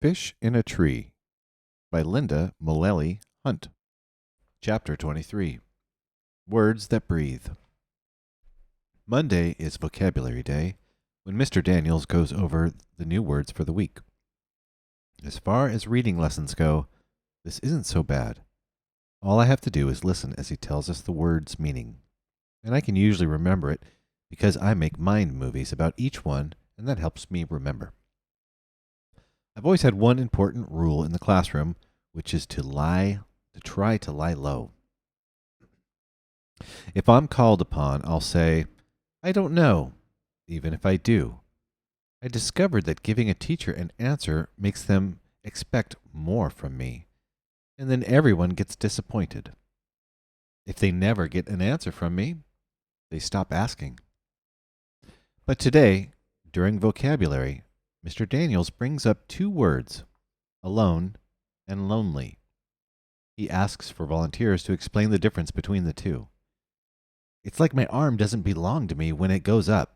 Fish in a Tree by Linda Mullally Hunt. Chapter 23. Words That Breathe. Monday is vocabulary day, when Mr. Daniels goes over the new words for the week. As far as reading lessons go, this isn't so bad. All I have to do is listen as he tells us the word's meaning, and I can usually remember it because I make mind movies about each one, and that helps me remember. I've always had one important rule in the classroom, which is to try to lie low. If I'm called upon, I'll say, I don't know, even if I do. I discovered that giving a teacher an answer makes them expect more from me, and then everyone gets disappointed. If they never get an answer from me, they stop asking. But today, during vocabulary, Mr. Daniels brings up two words, alone and lonely. He asks for volunteers to explain the difference between the two. It's like my arm doesn't belong to me when it goes up.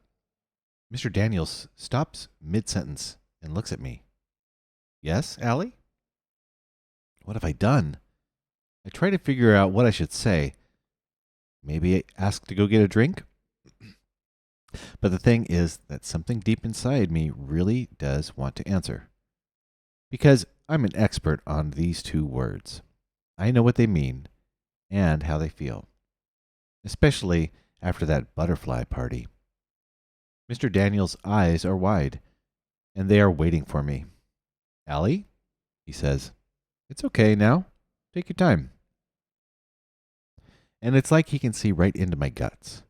Mr. Daniels stops mid-sentence and looks at me. Yes, Allie? What have I done? I try to figure out what I should say. Maybe ask to go get a drink? But the thing is that something deep inside me really does want to answer. Because I'm an expert on these two words. I know what they mean and how they feel. Especially after that butterfly party. Mr. Daniels' eyes are wide, and they are waiting for me. Allie? He says. It's okay now. Take your time. And it's like he can see right into my guts.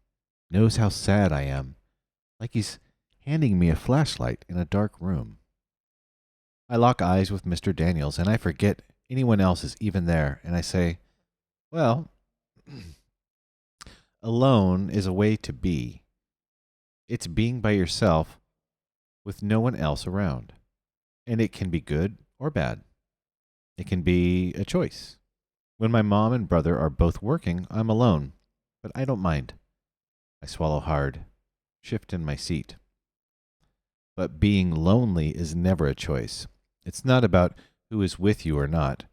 Knows how sad I am. Like he's handing me a flashlight in a dark room. I lock eyes with Mr. Daniels, and I forget anyone else is even there, and I say, well, alone is a way to be. It's being by yourself with no one else around. And it can be good or bad. It can be a choice. When my mom and brother are both working, I'm alone, but I don't mind. I swallow hard, shift in my seat. But being lonely is never a choice. It's not about who is with you or not.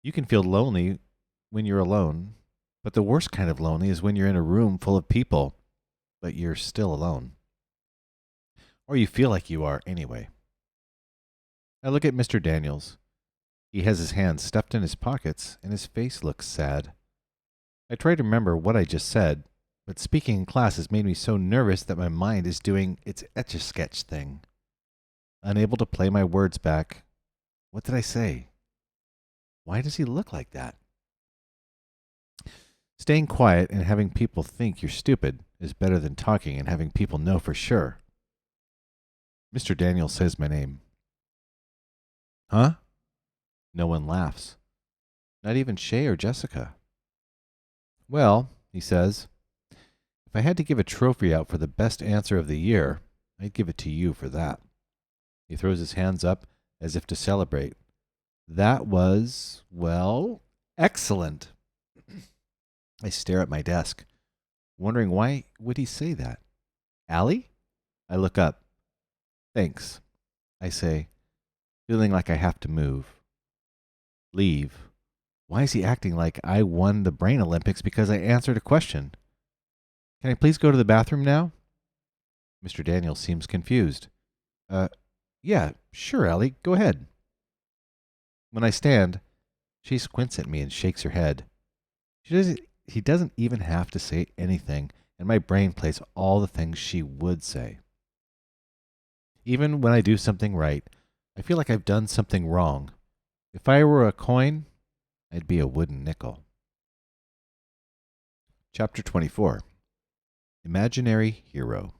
You can feel lonely when you're alone, but the worst kind of lonely is when you're in a room full of people, but you're still alone. Or you feel like you are anyway. I look at Mr. Daniels. He has his hands stuffed in his pockets, and his face looks sad. I try to remember what I just said, but speaking in class has made me so nervous that my mind is doing its Etch-a-Sketch thing. Unable to play my words back. What did I say? Why does he look like that? Staying quiet and having people think you're stupid is better than talking and having people know for sure. Mr. Daniels says my name. Huh? No one laughs. Not even Shay or Jessica. Well, he says, if I had to give a trophy out for the best answer of the year, I'd give it to you for that. He throws his hands up as if to celebrate. That was, well, excellent. I stare at my desk, wondering why would he say that. Allie? I look up. Thanks, I say, feeling like I have to move. Leave. Why is he acting like I won the Brain Olympics because I answered a question? Can I please go to the bathroom now? Mr. Daniels seems confused. Yeah, sure, Allie, go ahead. When I stand, she squints at me and shakes her head. He doesn't even have to say anything, and my brain plays all the things she would say. Even when I do something right, I feel like I've done something wrong. If I were a coin, I'd be a wooden nickel. Chapter 24. Imaginary Hero.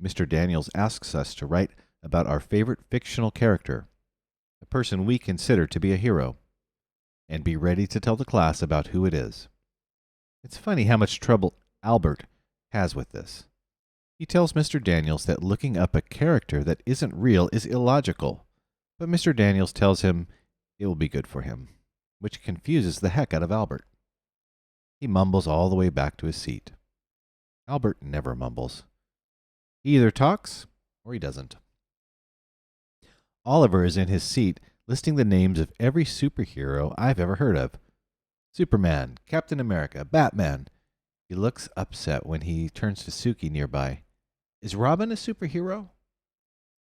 Mr. Daniels asks us to write about our favorite fictional character, a person we consider to be a hero, and be ready to tell the class about who it is. It's funny how much trouble Albert has with this. He tells Mr. Daniels that looking up a character that isn't real is illogical, but Mr. Daniels tells him it will be good for him, which confuses the heck out of Albert. He mumbles all the way back to his seat. Albert never mumbles. He either talks or he doesn't. Oliver is in his seat, listing the names of every superhero I've ever heard of. Superman, Captain America, Batman. He looks upset when he turns to Suki nearby. Is Robin a superhero?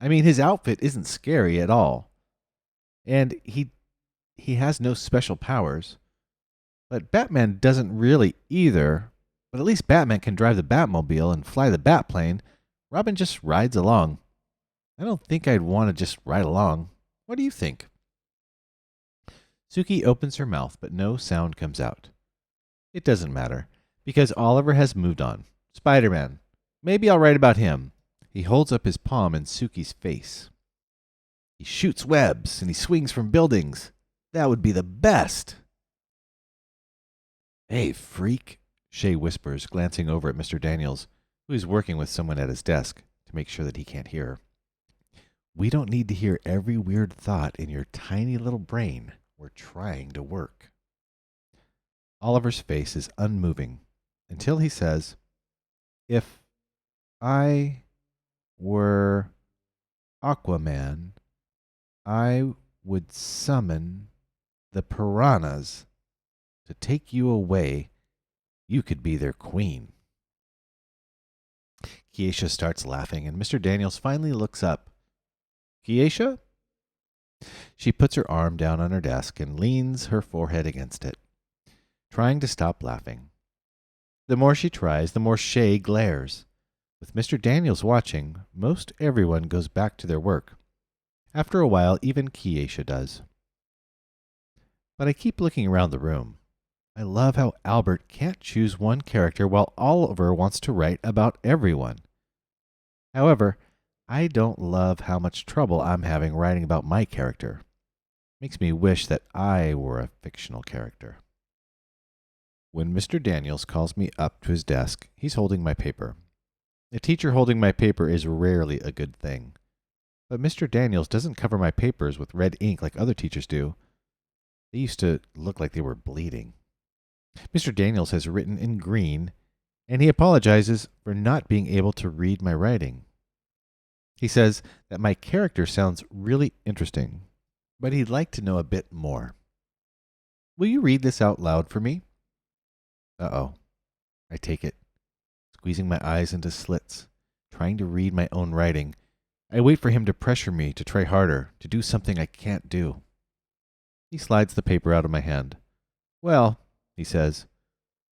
I mean, his outfit isn't scary at all. And he has no special powers. But Batman doesn't really either. But at least Batman can drive the Batmobile and fly the Batplane. Robin just rides along. I don't think I'd want to just ride along. What do you think? Suki opens her mouth, but no sound comes out. It doesn't matter, because Oliver has moved on. Spider-Man. Maybe I'll write about him. He holds up his palm in Suki's face. He shoots webs and he swings from buildings. That would be the best. Hey, freak, Shay whispers, glancing over at Mr. Daniels, who is working with someone at his desk to make sure that he can't hear her. We don't need to hear every weird thought in your tiny little brain. We're trying to work. Oliver's face is unmoving until he says, If I were Aquaman, I would summon the piranhas to take you away. You could be their queen. Keisha starts laughing, and Mr. Daniels finally looks up. Keisha? She puts her arm down on her desk and leans her forehead against it, trying to stop laughing. The more she tries, the more Shay glares. With Mr. Daniels watching, most everyone goes back to their work. After a while, even Keisha does. But I keep looking around the room. I love how Albert can't choose one character while Oliver wants to write about everyone. However, I don't love how much trouble I'm having writing about my character. Makes me wish that I were a fictional character. When Mr. Daniels calls me up to his desk, he's holding my paper. A teacher holding my paper is rarely a good thing. But Mr. Daniels doesn't cover my papers with red ink like other teachers do. They used to look like they were bleeding. Mr. Daniels has written in green, and he apologizes for not being able to read my writing. He says that my character sounds really interesting, but he'd like to know a bit more. Will you read this out loud for me? Uh-oh. I take it, squeezing my eyes into slits, trying to read my own writing. I wait for him to pressure me to try harder, to do something I can't do. He slides the paper out of my hand. Well, he says,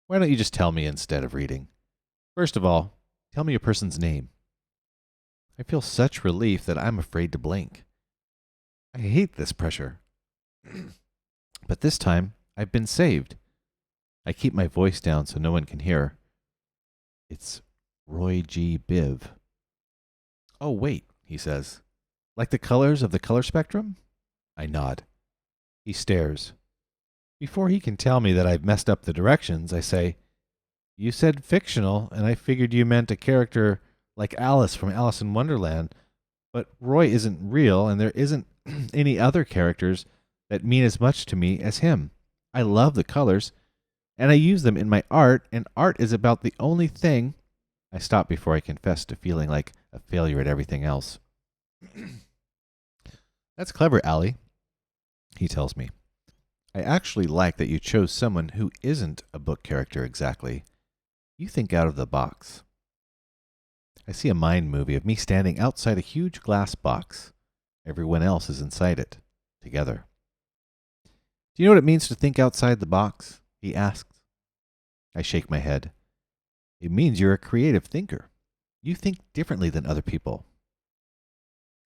why don't you just tell me instead of reading? First of all, tell me a person's name. I feel such relief that I'm afraid to blink. I hate this pressure. But this time, I've been saved. I keep my voice down so no one can hear. It's Roy G. Biv. Oh, wait, he says. Like the colors of the color spectrum? I nod. He stares. Before he can tell me that I've messed up the directions, I say, You said fictional, and I figured you meant a character like Alice from Alice in Wonderland, but Roy isn't real, and there isn't any other characters that mean as much to me as him. I love the colors, and I use them in my art, and art is about the only thing. I stop before I confess to feeling like a failure at everything else. That's clever, Allie, he tells me. I actually like that you chose someone who isn't a book character exactly. You think out of the box. I see a mind movie of me standing outside a huge glass box. Everyone else is inside it, together. Do you know what it means to think outside the box? He asks. I shake my head. It means you're a creative thinker. You think differently than other people.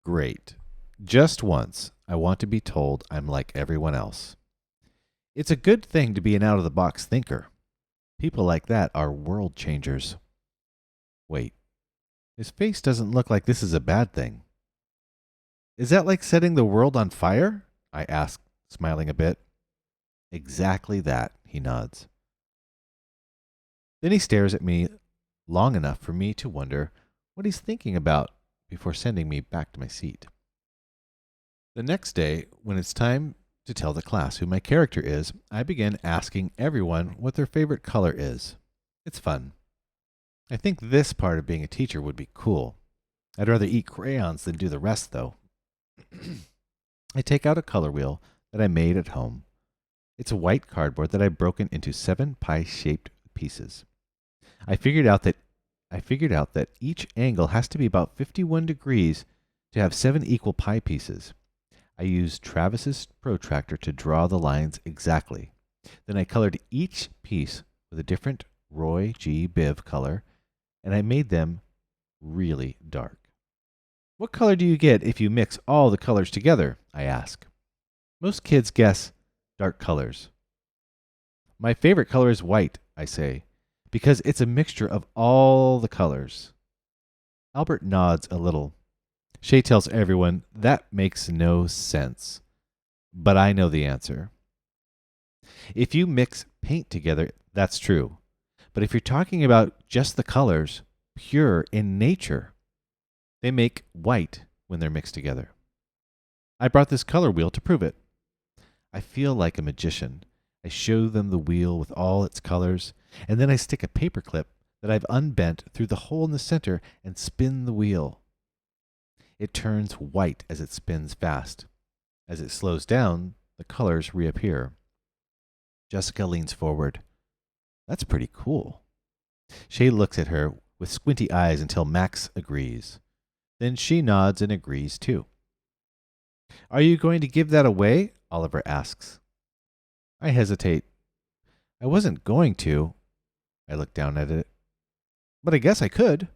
Great. Just once, I want to be told I'm like everyone else. It's a good thing to be an out-of-the-box thinker. People like that are world changers. Wait. His face doesn't look like this is a bad thing. Is that like setting the world on fire? I ask, smiling a bit. Exactly that, he nods. Then he stares at me long enough for me to wonder what he's thinking about before sending me back to my seat. The next day, when it's time to tell the class who my character is, I begin asking everyone what their favorite color is. It's fun. I think this part of being a teacher would be cool. I'd rather eat crayons than do the rest, though. I take out a color wheel that I made at home. It's a white cardboard that I've broken into 7 pie-shaped pieces. I figured out that each angle has to be about 51 degrees to have 7 equal pie pieces. I used Travis's protractor to draw the lines exactly. Then I colored each piece with a different Roy G. Biv color, and I made them really dark. What color do you get if you mix all the colors together? I ask. Most kids guess dark colors. My favorite color is white, I say, because it's a mixture of all the colors. Albert nods a little. Shay tells everyone that makes no sense, but I know the answer. If you mix paint together, that's true. But if you're talking about just the colors, pure in nature, they make white when they're mixed together. I brought this color wheel to prove it. I feel like a magician. I show them the wheel with all its colors, and then I stick a paper clip that I've unbent through the hole in the center and spin the wheel. It turns white as it spins fast. As it slows down, the colors reappear. Jessica leans forward. That's pretty cool. Shay looks at her with squinty eyes until Max agrees. Then she nods and agrees too. Are you going to give that away? Oliver asks. I hesitate. I wasn't going to. I look down at it. But I guess I could.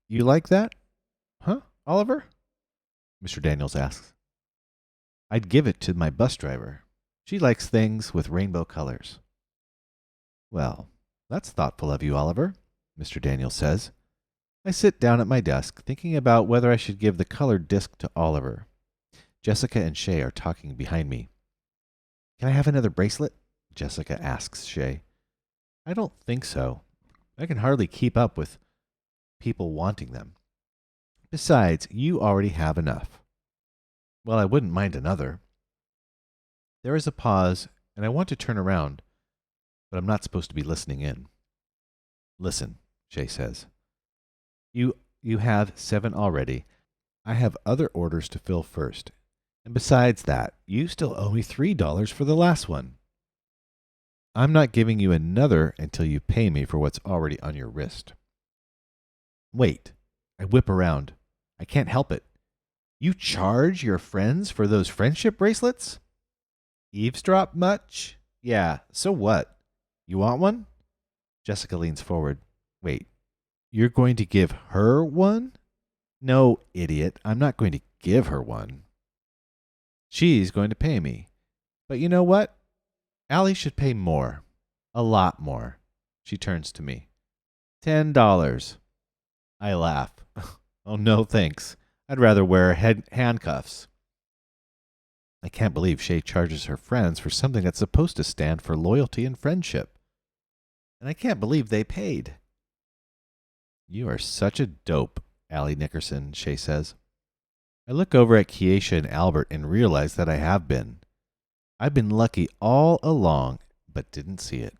You like that? Huh, Oliver? Mr. Daniels asks. I'd give it to my bus driver. She likes things with rainbow colors. Well, that's thoughtful of you, Oliver, Mr. Daniels says. I sit down at my desk, thinking about whether I should give the colored disc to Oliver. Jessica and Shay are talking behind me. Can I have another bracelet? Jessica asks Shay. I don't think so. I can hardly keep up with people wanting them. Besides, you already have enough. Well, I wouldn't mind another. There is a pause, and I want to turn around, but I'm not supposed to be listening in. Listen, Shay says. You have 7 already. I have other orders to fill first. And besides that, you still owe me $3 for the last one. I'm not giving you another until you pay me for what's already on your wrist. Wait. I whip around. I can't help it. You charge your friends for those friendship bracelets? Eavesdrop much? Yeah, so what? You want one? Jessica leans forward. Wait, you're going to give her one? No, idiot, I'm not going to give her one. She's going to pay me. But you know what? Allie should pay more. A lot more. She turns to me. $10. I laugh. Oh, no, thanks. I'd rather wear handcuffs. I can't believe Shay charges her friends for something that's supposed to stand for loyalty and friendship. And I can't believe they paid. You are such a dope, Allie Nickerson, Shay says. I look over at Keisha and Albert and realize that I have been. I've been lucky all along, but didn't see it.